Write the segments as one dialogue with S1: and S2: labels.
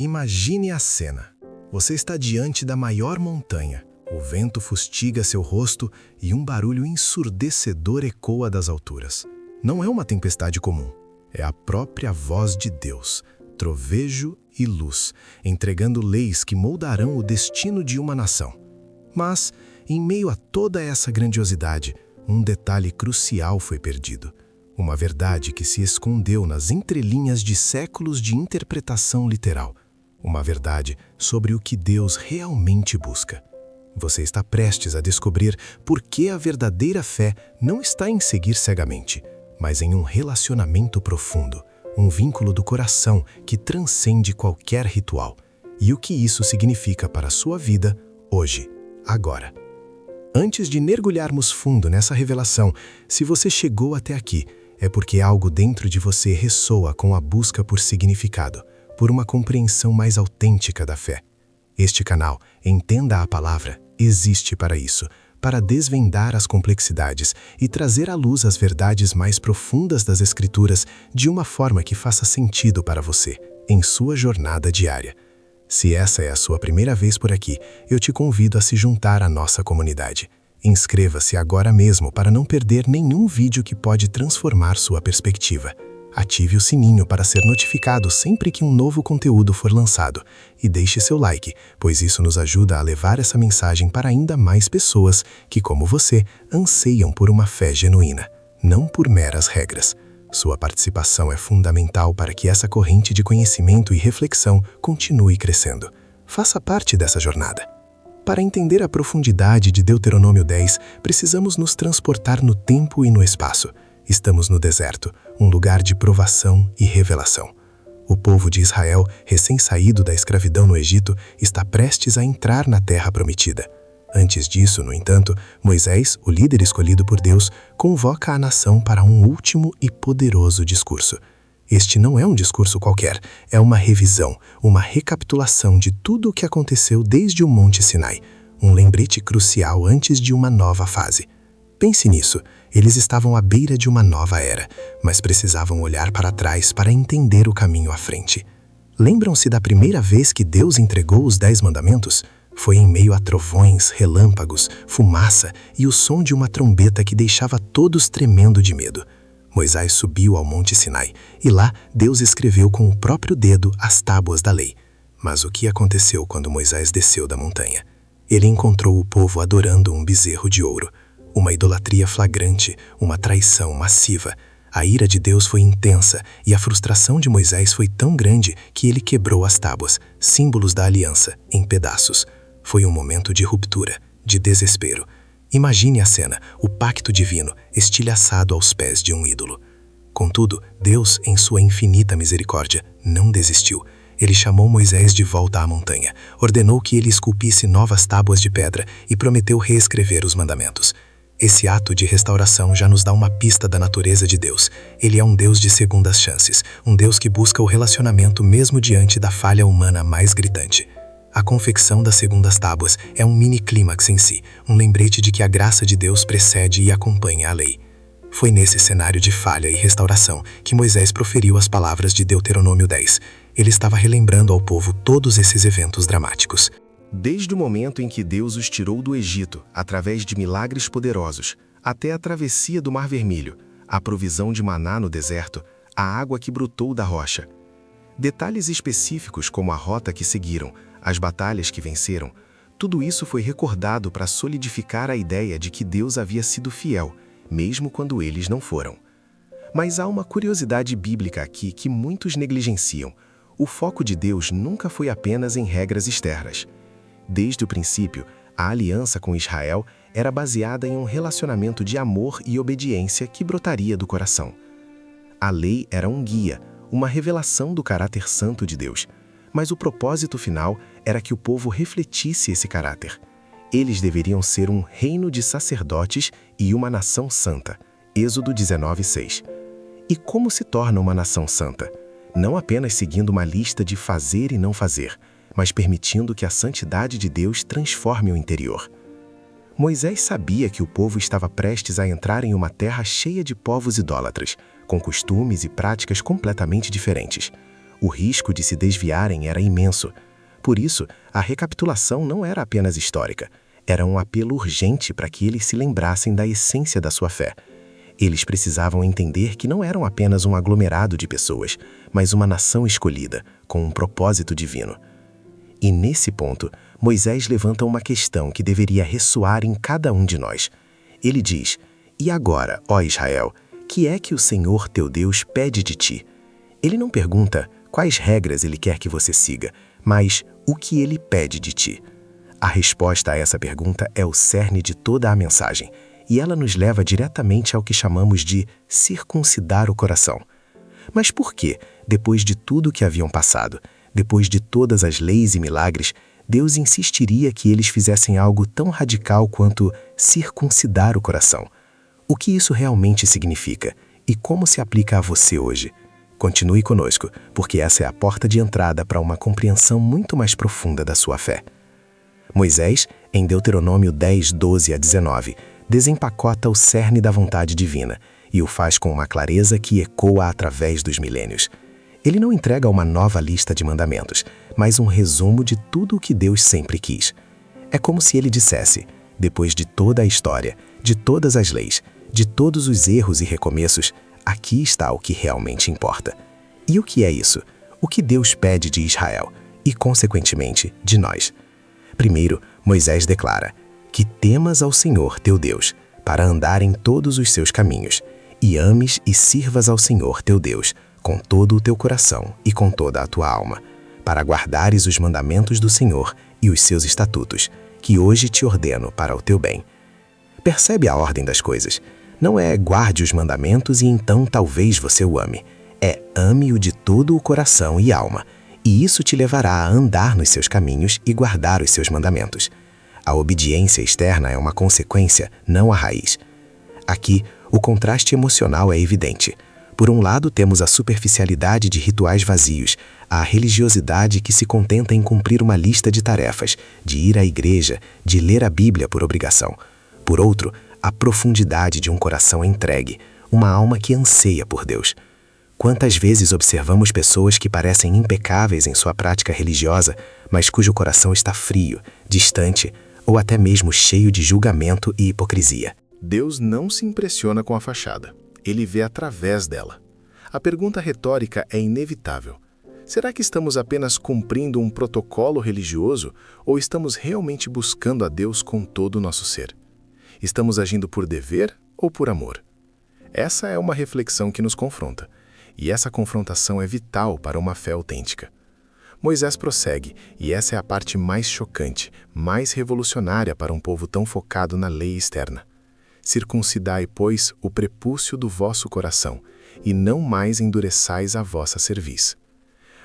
S1: Imagine a cena. Você está diante da maior montanha, o vento fustiga seu rosto e um barulho ensurdecedor ecoa das alturas. Não é uma tempestade comum, é a própria voz de Deus, trovejo e luz, entregando leis que moldarão o destino de uma nação. Mas, em meio a toda essa grandiosidade, um detalhe crucial foi perdido. Uma verdade que se escondeu nas entrelinhas de séculos de interpretação literal. Uma verdade sobre o que Deus realmente busca. Você está prestes a descobrir por que a verdadeira fé não está em seguir cegamente, mas em um relacionamento profundo, um vínculo do coração que transcende qualquer ritual. E o que isso significa para a sua vida hoje, agora. Antes de mergulharmos fundo nessa revelação, se você chegou até aqui, é porque algo dentro de você ressoa com a busca por significado, por uma compreensão mais autêntica da fé. Este canal, Entenda a Palavra, existe para isso, para desvendar as complexidades e trazer à luz as verdades mais profundas das Escrituras de uma forma que faça sentido para você, em sua jornada diária. Se essa é a sua primeira vez por aqui, eu te convido a se juntar à nossa comunidade. Inscreva-se agora mesmo para não perder nenhum vídeo que pode transformar sua perspectiva. Ative o sininho para ser notificado sempre que um novo conteúdo for lançado e deixe seu like, pois isso nos ajuda a levar essa mensagem para ainda mais pessoas que, como você, anseiam por uma fé genuína, não por meras regras. Sua participação é fundamental para que essa corrente de conhecimento e reflexão continue crescendo. Faça parte dessa jornada. Para entender a profundidade de Deuteronômio 10, precisamos nos transportar no tempo e no espaço. Estamos no deserto, um lugar de provação e revelação. O povo de Israel, recém-saído da escravidão no Egito, está prestes a entrar na terra prometida. Antes disso, no entanto, Moisés, o líder escolhido por Deus, convoca a nação para um último e poderoso discurso. Este não é um discurso qualquer, é uma revisão, uma recapitulação de tudo o que aconteceu desde o Monte Sinai, um lembrete crucial antes de uma nova fase. Pense nisso, eles estavam à beira de uma nova era, mas precisavam olhar para trás para entender o caminho à frente. Lembram-se da primeira vez que Deus entregou os 10 mandamentos? Foi em meio a trovões, relâmpagos, fumaça e o som de uma trombeta que deixava todos tremendo de medo. Moisés subiu ao Monte Sinai e lá Deus escreveu com o próprio dedo as tábuas da lei. Mas o que aconteceu quando Moisés desceu da montanha? Ele encontrou o povo adorando um bezerro de ouro. Uma idolatria flagrante, uma traição massiva. A ira de Deus foi intensa e a frustração de Moisés foi tão grande que ele quebrou as tábuas, símbolos da aliança, em pedaços. Foi um momento de ruptura, de desespero. Imagine a cena, o pacto divino, estilhaçado aos pés de um ídolo. Contudo, Deus, em sua infinita misericórdia, não desistiu. Ele chamou Moisés de volta à montanha, ordenou que ele esculpisse novas tábuas de pedra e prometeu reescrever os mandamentos. Esse ato de restauração já nos dá uma pista da natureza de Deus. Ele é um Deus de segundas chances, um Deus que busca o relacionamento mesmo diante da falha humana mais gritante. A confecção das segundas tábuas é um mini-clímax em si, um lembrete de que a graça de Deus precede e acompanha a lei. Foi nesse cenário de falha e restauração que Moisés proferiu as palavras de Deuteronômio 10. Ele estava relembrando ao povo todos esses eventos dramáticos.
S2: Desde o momento em que Deus os tirou do Egito, através de milagres poderosos, até a travessia do Mar Vermelho, a provisão de maná no deserto, a água que brotou da rocha. Detalhes específicos como a rota que seguiram, as batalhas que venceram, tudo isso foi recordado para solidificar a ideia de que Deus havia sido fiel, mesmo quando eles não foram. Mas há uma curiosidade bíblica aqui que muitos negligenciam. O foco de Deus nunca foi apenas em regras externas. Desde o princípio, a aliança com Israel era baseada em um relacionamento de amor e obediência que brotaria do coração. A lei era um guia, uma revelação do caráter santo de Deus, mas o propósito final era que o povo refletisse esse caráter. Eles deveriam ser um reino de sacerdotes e uma nação santa. Êxodo 19:6. E como se torna uma nação santa? Não apenas seguindo uma lista de fazer e não fazer, mas permitindo que a santidade de Deus transforme o interior. Moisés sabia que o povo estava prestes a entrar em uma terra cheia de povos idólatras, com costumes e práticas completamente diferentes. O risco de se desviarem era imenso. Por isso, a recapitulação não era apenas histórica, era um apelo urgente para que eles se lembrassem da essência da sua fé. Eles precisavam entender que não eram apenas um aglomerado de pessoas, mas uma nação escolhida, com um propósito divino. E nesse ponto, Moisés levanta uma questão que deveria ressoar em cada um de nós. Ele diz: "E agora, ó Israel, que é que o Senhor teu Deus pede de ti?" Ele não pergunta quais regras ele quer que você siga, mas o que ele pede de ti. A resposta a essa pergunta é o cerne de toda a mensagem, e ela nos leva diretamente ao que chamamos de circuncidar o coração. Mas por que, depois de tudo que haviam passado, depois de todas as leis e milagres, Deus insistiria que eles fizessem algo tão radical quanto circuncidar o coração? O que isso realmente significa e como se aplica a você hoje? Continue conosco, porque essa é a porta de entrada para uma compreensão muito mais profunda da sua fé. Moisés, em Deuteronômio 10, 12 a 19, desempacota o cerne da vontade divina e o faz com uma clareza que ecoa através dos milênios. Ele não entrega uma nova lista de mandamentos, mas um resumo de tudo o que Deus sempre quis. É como se ele dissesse: depois de toda a história, de todas as leis, de todos os erros e recomeços, aqui está o que realmente importa. E o que é isso? O que Deus pede de Israel e, consequentemente, de nós? Primeiro, Moisés declara: que temas ao Senhor teu Deus, para andar em todos os seus caminhos, e ames e sirvas ao Senhor teu Deus, com todo o teu coração e com toda a tua alma, para guardares os mandamentos do Senhor e os seus estatutos, que hoje te ordeno para o teu bem. Percebe a ordem das coisas? Não é guarde os mandamentos e então talvez você o ame. É ame-o de todo o coração e alma, e isso te levará a andar nos seus caminhos e guardar os seus mandamentos. A obediência externa é uma consequência, não a raiz. Aqui, o contraste emocional é evidente. Por um lado, temos a superficialidade de rituais vazios, a religiosidade que se contenta em cumprir uma lista de tarefas, de ir à igreja, de ler a Bíblia por obrigação. Por outro, a profundidade de um coração entregue, uma alma que anseia por Deus. Quantas vezes observamos pessoas que parecem impecáveis em sua prática religiosa, mas cujo coração está frio, distante ou até mesmo cheio de julgamento e hipocrisia?
S1: Deus não se impressiona com a fachada. Ele vê através dela. A pergunta retórica é inevitável. Será que estamos apenas cumprindo um protocolo religioso ou estamos realmente buscando a Deus com todo o nosso ser? Estamos agindo por dever ou por amor? Essa é uma reflexão que nos confronta, e essa confrontação é vital para uma fé autêntica. Moisés prossegue, e essa é a parte mais chocante, mais revolucionária para um povo tão focado na lei externa. Circuncidai, pois, o prepúcio do vosso coração, e não mais endureçais a vossa cerviz.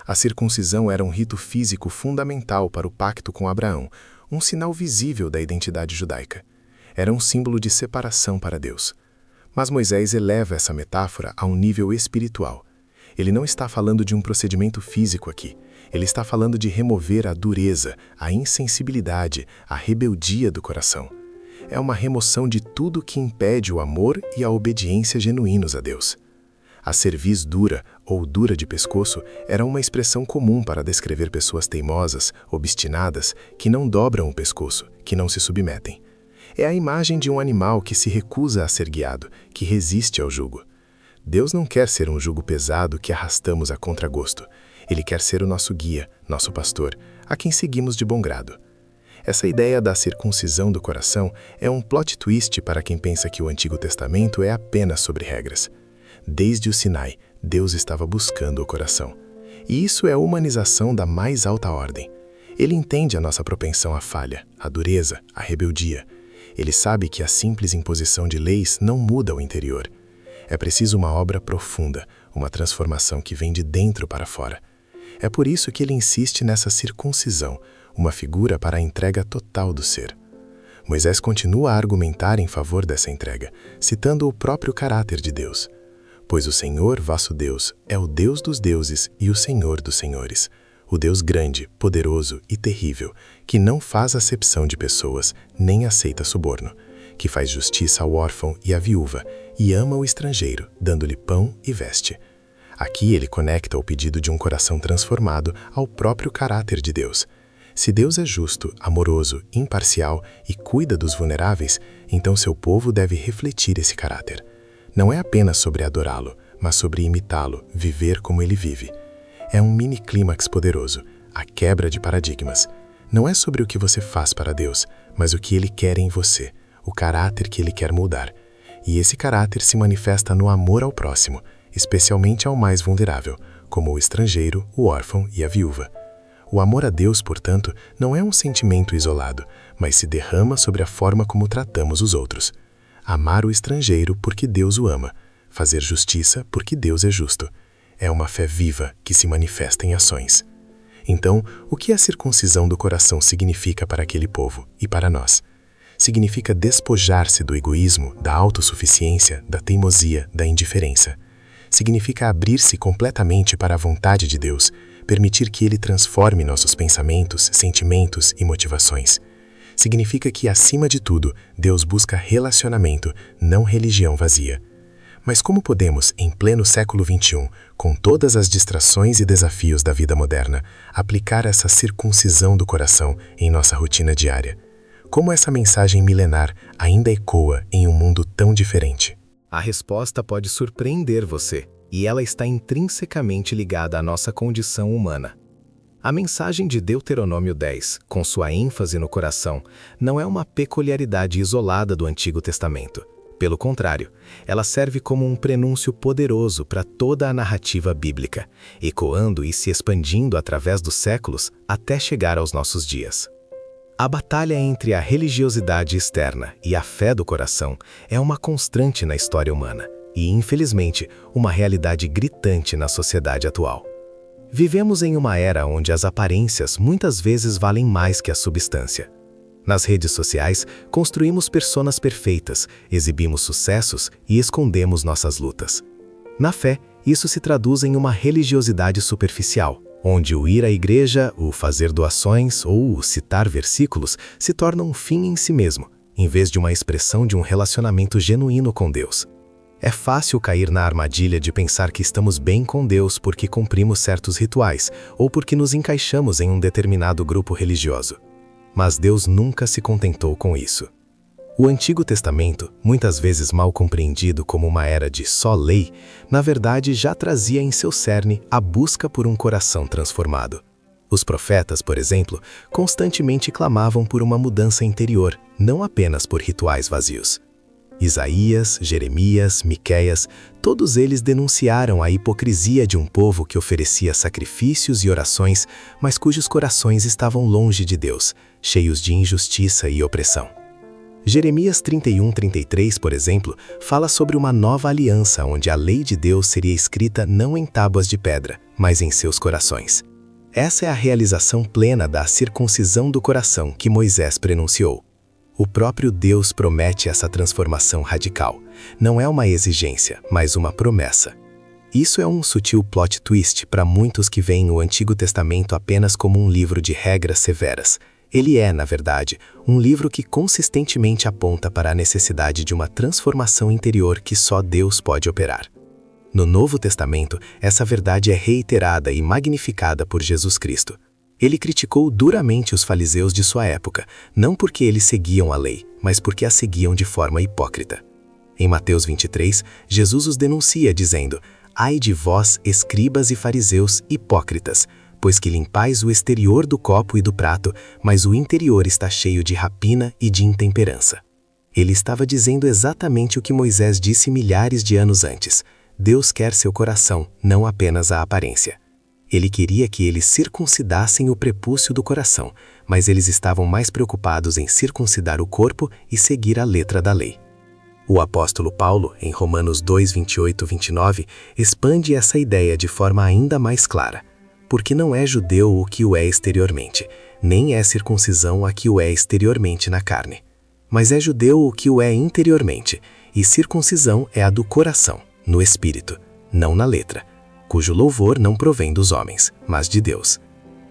S1: A circuncisão era um rito físico fundamental para o pacto com Abraão, um sinal visível da identidade judaica. Era um símbolo de separação para Deus. Mas Moisés eleva essa metáfora a um nível espiritual. Ele não está falando de um procedimento físico aqui. Ele está falando de remover a dureza, a insensibilidade, a rebeldia do coração. É uma remoção de tudo que impede o amor e a obediência genuínos a Deus. A cerviz dura, ou dura de pescoço, era uma expressão comum para descrever pessoas teimosas, obstinadas, que não dobram o pescoço, que não se submetem. É a imagem de um animal que se recusa a ser guiado, que resiste ao jugo. Deus não quer ser um jugo pesado que arrastamos a contragosto. Ele quer ser o nosso guia, nosso pastor, a quem seguimos de bom grado. Essa ideia da circuncisão do coração é um plot twist para quem pensa que o Antigo Testamento é apenas sobre regras. Desde o Sinai, Deus estava buscando o coração. E isso é a humanização da mais alta ordem. Ele entende a nossa propensão à falha, à dureza, à rebeldia. Ele sabe que a simples imposição de leis não muda o interior. É preciso uma obra profunda, uma transformação que vem de dentro para fora. É por isso que ele insiste nessa circuncisão, uma figura para a entrega total do ser. Moisés continua a argumentar em favor dessa entrega, citando o próprio caráter de Deus. Pois o Senhor, vosso Deus, é o Deus dos deuses e o Senhor dos senhores, o Deus grande, poderoso e terrível, que não faz acepção de pessoas, nem aceita suborno, que faz justiça ao órfão e à viúva, e ama o estrangeiro, dando-lhe pão e veste. Aqui ele conecta o pedido de um coração transformado ao próprio caráter de Deus. Se Deus é justo, amoroso, imparcial e cuida dos vulneráveis, então seu povo deve refletir esse caráter. Não é apenas sobre adorá-lo, mas sobre imitá-lo, viver como ele vive. É um mini-clímax poderoso, a quebra de paradigmas. Não é sobre o que você faz para Deus, mas o que Ele quer em você, o caráter que Ele quer mudar. E esse caráter se manifesta no amor ao próximo, especialmente ao mais vulnerável, como o estrangeiro, o órfão e a viúva. O amor a Deus, portanto, não é um sentimento isolado, mas se derrama sobre a forma como tratamos os outros. Amar o estrangeiro porque Deus o ama, fazer justiça porque Deus é justo. É uma fé viva que se manifesta em ações. Então, o que a circuncisão do coração significa para aquele povo e para nós? Significa despojar-se do egoísmo, da autossuficiência, da teimosia, da indiferença. Significa abrir-se completamente para a vontade de Deus, permitir que Ele transforme nossos pensamentos, sentimentos e motivações. Significa que, acima de tudo, Deus busca relacionamento, não religião vazia. Mas como podemos, em pleno século XXI, com todas as distrações e desafios da vida moderna, aplicar essa circuncisão do coração em nossa rotina diária? Como essa mensagem milenar ainda ecoa em um mundo tão diferente?
S2: A resposta pode surpreender você, e ela está intrinsecamente ligada à nossa condição humana. A mensagem de Deuteronômio 10, com sua ênfase no coração, não é uma peculiaridade isolada do Antigo Testamento. Pelo contrário, ela serve como um prenúncio poderoso para toda a narrativa bíblica, ecoando e se expandindo através dos séculos até chegar aos nossos dias. A batalha entre a religiosidade externa e a fé do coração é uma constante na história humana e, infelizmente, uma realidade gritante na sociedade atual. Vivemos em uma era onde as aparências muitas vezes valem mais que a substância. Nas redes sociais, construímos personas perfeitas, exibimos sucessos e escondemos nossas lutas. Na fé, isso se traduz em uma religiosidade superficial, onde o ir à igreja, o fazer doações ou o citar versículos se torna um fim em si mesmo, em vez de uma expressão de um relacionamento genuíno com Deus. É fácil cair na armadilha de pensar que estamos bem com Deus porque cumprimos certos rituais ou porque nos encaixamos em um determinado grupo religioso. Mas Deus nunca se contentou com isso. O Antigo Testamento, muitas vezes mal compreendido como uma era de só lei, na verdade já trazia em seu cerne a busca por um coração transformado. Os profetas, por exemplo, constantemente clamavam por uma mudança interior, não apenas por rituais vazios. Isaías, Jeremias, Miqueias, todos eles denunciaram a hipocrisia de um povo que oferecia sacrifícios e orações, mas cujos corações estavam longe de Deus, cheios de injustiça e opressão. Jeremias 31:33, por exemplo, fala sobre uma nova aliança onde a lei de Deus seria escrita não em tábuas de pedra, mas em seus corações. Essa é a realização plena da circuncisão do coração que Moisés prenunciou. O próprio Deus promete essa transformação radical. Não é uma exigência, mas uma promessa. Isso é um sutil plot twist para muitos que veem o Antigo Testamento apenas como um livro de regras severas. Ele é, na verdade, um livro que consistentemente aponta para a necessidade de uma transformação interior que só Deus pode operar. No Novo Testamento, essa verdade é reiterada e magnificada por Jesus Cristo. Ele criticou duramente os fariseus de sua época, não porque eles seguiam a lei, mas porque a seguiam de forma hipócrita. Em Mateus 23, Jesus os denuncia dizendo: "Ai de vós, escribas e fariseus, hipócritas, pois que limpais o exterior do copo e do prato, mas o interior está cheio de rapina e de intemperança." Ele estava dizendo exatamente o que Moisés disse milhares de anos antes: Deus quer seu coração, não apenas a aparência. Ele queria que eles circuncidassem o prepúcio do coração, mas eles estavam mais preocupados em circuncidar o corpo e seguir a letra da lei. O apóstolo Paulo, em Romanos 2:28-29, expande essa ideia de forma ainda mais clara. Porque não é judeu o que o é exteriormente, nem é circuncisão a que o é exteriormente na carne. Mas é judeu o que o é interiormente, e circuncisão é a do coração, no espírito, não na letra, cujo louvor não provém dos homens, mas de Deus.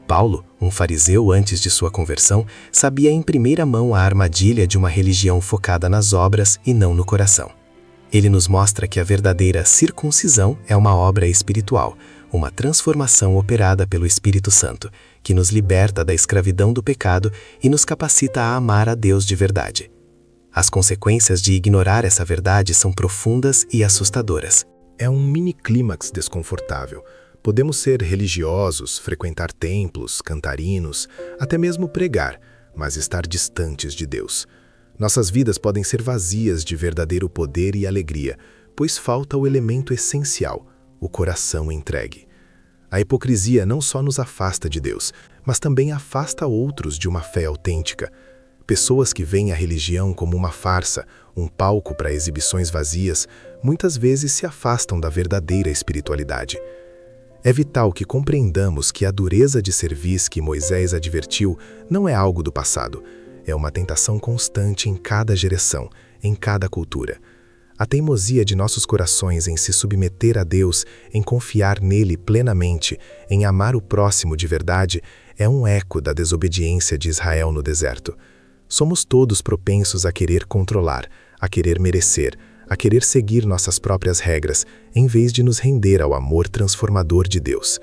S2: Paulo, um fariseu antes de sua conversão, sabia em primeira mão a armadilha de uma religião focada nas obras e não no coração.
S1: Ele nos mostra que a verdadeira circuncisão é uma obra espiritual, uma transformação operada pelo Espírito Santo, que nos liberta da escravidão do pecado e nos capacita a amar a Deus de verdade. As consequências de ignorar essa verdade são profundas e assustadoras.
S2: É um mini-clímax desconfortável. Podemos ser religiosos, frequentar templos, cantar hinos, até mesmo pregar, mas estar distantes de Deus. Nossas vidas podem ser vazias de verdadeiro poder e alegria, pois falta o elemento essencial, o coração entregue. A hipocrisia não só nos afasta de Deus, mas também afasta outros de uma fé autêntica. Pessoas que veem a religião como uma farsa, um palco para exibições vazias, muitas vezes se afastam da verdadeira espiritualidade. É vital que compreendamos que a dureza de cerviz que Moisés advertiu não é algo do passado, é uma tentação constante em cada geração, em cada cultura. A teimosia de nossos corações em se submeter a Deus, em confiar nele plenamente, em amar o próximo de verdade, é um eco da desobediência de Israel no deserto. Somos todos propensos a querer controlar, a querer merecer, a querer seguir nossas próprias regras, em vez de nos render ao amor transformador de Deus.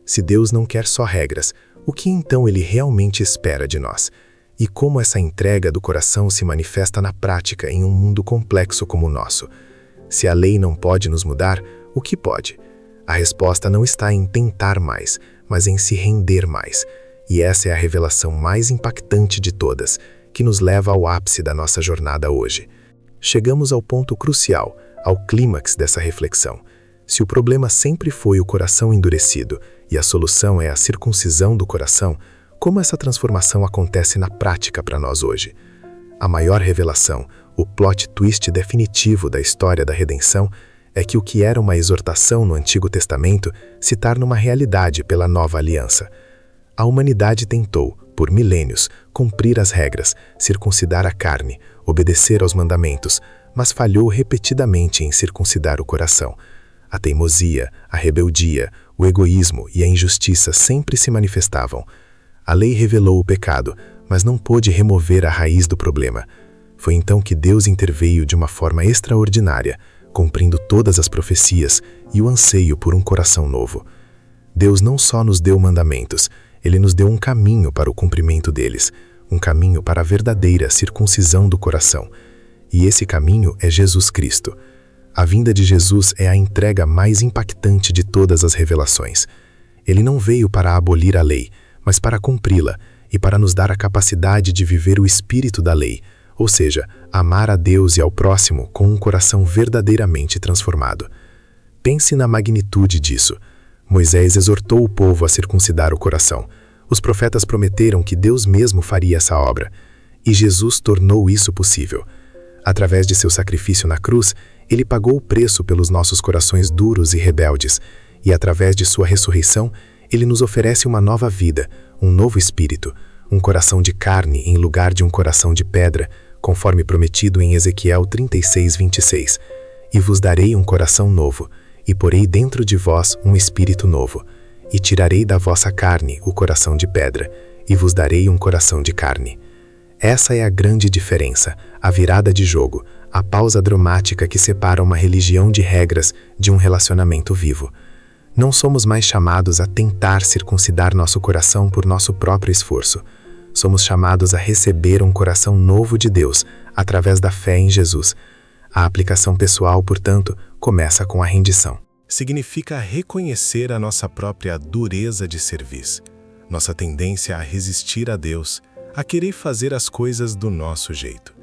S2: Se Deus não quer só regras, o que então Ele realmente espera de nós? E como essa entrega do coração se manifesta na prática em um mundo complexo como o nosso? Se a lei não pode nos mudar, o que pode? A resposta não está em tentar mais, mas em se render mais. E essa é a revelação mais impactante de todas, que nos leva ao ápice da nossa jornada hoje. Chegamos ao ponto crucial, ao clímax dessa reflexão. Se o problema sempre foi o coração endurecido e a solução é a circuncisão do coração, como essa transformação acontece na prática para nós hoje? A maior revelação, o plot twist definitivo da história da redenção, é que o que era uma exortação no Antigo Testamento se torna uma realidade pela nova aliança. A humanidade tentou, por milênios, cumprir as regras, circuncidar a carne, obedecer aos mandamentos, mas falhou repetidamente em circuncidar o coração. A teimosia, a rebeldia, o egoísmo e a injustiça sempre se manifestavam. A lei revelou o pecado, mas não pôde remover a raiz do problema. Foi então que Deus interveio de uma forma extraordinária, cumprindo todas as profecias e o anseio por um coração novo. Deus não só nos deu mandamentos, Ele nos deu um caminho para o cumprimento deles, um caminho para a verdadeira circuncisão do coração. E esse caminho é Jesus Cristo. A vinda de Jesus é a entrega mais impactante de todas as revelações. Ele não veio para abolir a lei, mas para cumpri-la e para nos dar a capacidade de viver o espírito da lei, ou seja, amar a Deus e ao próximo com um coração verdadeiramente transformado. Pense na magnitude disso. Moisés exortou o povo a circuncidar o coração. Os profetas prometeram que Deus mesmo faria essa obra, e Jesus tornou isso possível. Através de seu sacrifício na cruz, Ele pagou o preço pelos nossos corações duros e rebeldes, e através de sua ressurreição, Ele nos oferece uma nova vida, um novo espírito, um coração de carne em lugar de um coração de pedra, conforme prometido em Ezequiel 36:26. E vos darei um coração novo, e porei dentro de vós um espírito novo, e tirarei da vossa carne o coração de pedra, e vos darei um coração de carne. Essa é a grande diferença, a virada de jogo, a pausa dramática que separa uma religião de regras de um relacionamento vivo. Não somos mais chamados a tentar circuncidar nosso coração por nosso próprio esforço. Somos chamados a receber um coração novo de Deus, através da fé em Jesus. A aplicação pessoal, portanto, começa com a rendição.
S1: Significa reconhecer a nossa própria dureza de cerviz, nossa tendência a resistir a Deus, a querer fazer as coisas do nosso jeito.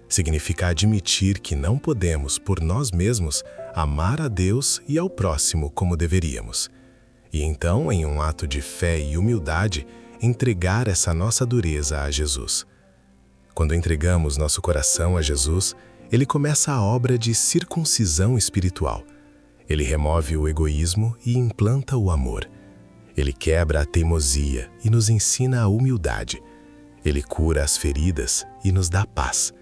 S1: Significa admitir que não podemos, por nós mesmos, amar a Deus e ao próximo como deveríamos. E então, em um ato de fé e humildade, entregar essa nossa dureza a Jesus. Quando entregamos nosso coração a Jesus, Ele começa a obra de circuncisão espiritual. Ele remove o egoísmo e implanta o amor. Ele quebra a teimosia e nos ensina a humildade. Ele cura as feridas e nos dá paz.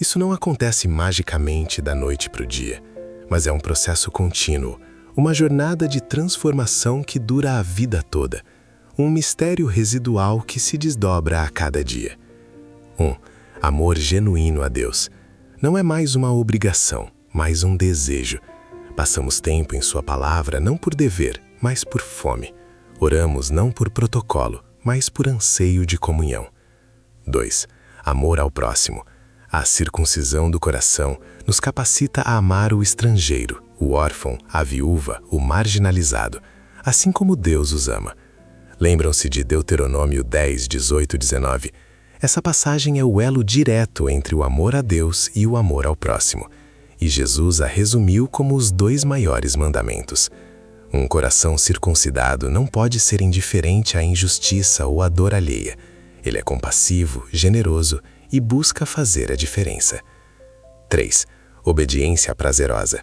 S1: Isso não acontece magicamente da noite para o dia, mas é um processo contínuo, uma jornada de transformação que dura a vida toda, um mistério residual que se desdobra a cada dia. Amor genuíno a Deus. Não é mais uma obrigação, mas um desejo. Passamos tempo em Sua palavra não por dever, mas por fome. Oramos não por protocolo, mas por anseio de comunhão. 2. Amor ao próximo. A circuncisão do coração nos capacita a amar o estrangeiro, o órfão, a viúva, o marginalizado, assim como Deus os ama. Lembram-se de Deuteronômio 10, 18 e 19? Essa passagem é o elo direto entre o amor a Deus e o amor ao próximo. E Jesus a resumiu como os 2 maiores mandamentos. Um coração circuncidado não pode ser indiferente à injustiça ou à dor alheia. Ele é compassivo, generoso e busca fazer a diferença. 3. Obediência prazerosa.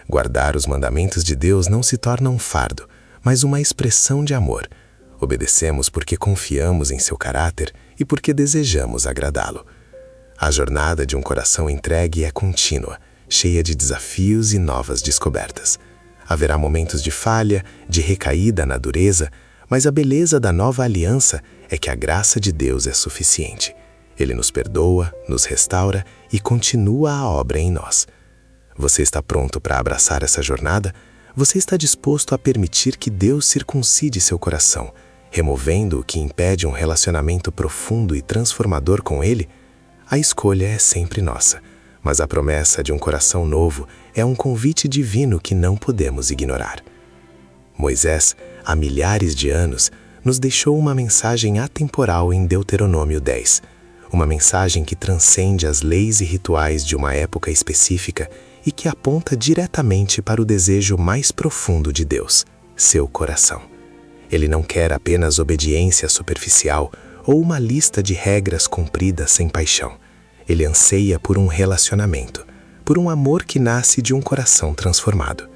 S1: Guardar os mandamentos de Deus não se torna um fardo, mas uma expressão de amor. Obedecemos porque confiamos em seu caráter e porque desejamos agradá-lo. A jornada de um coração entregue é contínua, cheia de desafios e novas descobertas. Haverá momentos de falha, de recaída na dureza, mas a beleza da nova aliança é que a graça de Deus é suficiente. Ele nos perdoa, nos restaura e continua a obra em nós. Você está pronto para abraçar essa jornada? Você está disposto a permitir que Deus circuncide seu coração, removendo o que impede um relacionamento profundo e transformador com Ele? A escolha é sempre nossa, mas a promessa de um coração novo é um convite divino que não podemos ignorar. Moisés, há milhares de anos, nos deixou uma mensagem atemporal em Deuteronômio 10, uma mensagem que transcende as leis e rituais de uma época específica e que aponta diretamente para o desejo mais profundo de Deus, seu coração. Ele não quer apenas obediência superficial ou uma lista de regras cumpridas sem paixão. Ele anseia por um relacionamento, por um amor que nasce de um coração transformado.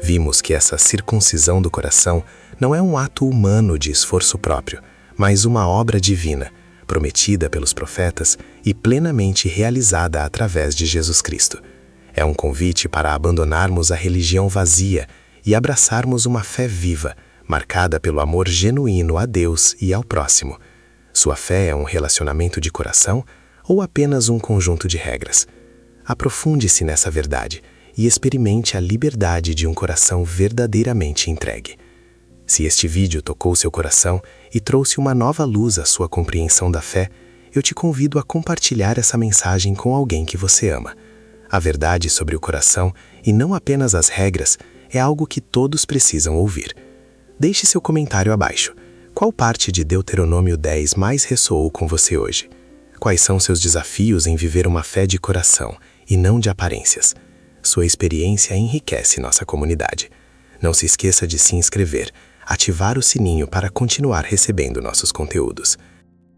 S1: Vimos que essa circuncisão do coração não é um ato humano de esforço próprio, mas uma obra divina, prometida pelos profetas e plenamente realizada através de Jesus Cristo. É um convite para abandonarmos a religião vazia e abraçarmos uma fé viva, marcada pelo amor genuíno a Deus e ao próximo. Sua fé é um relacionamento de coração ou apenas um conjunto de regras? Aprofunde-se nessa verdade e experimente a liberdade de um coração verdadeiramente entregue. Se este vídeo tocou seu coração e trouxe uma nova luz à sua compreensão da fé, eu te convido a compartilhar essa mensagem com alguém que você ama. A verdade sobre o coração, e não apenas as regras, é algo que todos precisam ouvir. Deixe seu comentário abaixo. Qual parte de Deuteronômio 10 mais ressoou com você hoje? Quais são seus desafios em viver uma fé de coração e não de aparências? Sua experiência enriquece nossa comunidade. Não se esqueça de se inscrever, ativar o sininho para continuar recebendo nossos conteúdos.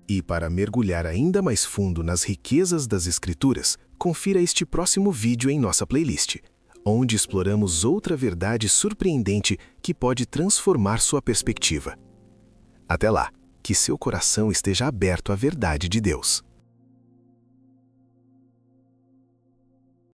S2: E para mergulhar ainda mais fundo nas riquezas das Escrituras, confira este próximo vídeo em nossa playlist, onde exploramos outra verdade surpreendente que pode transformar sua perspectiva. Até lá, que seu coração esteja aberto à verdade de Deus.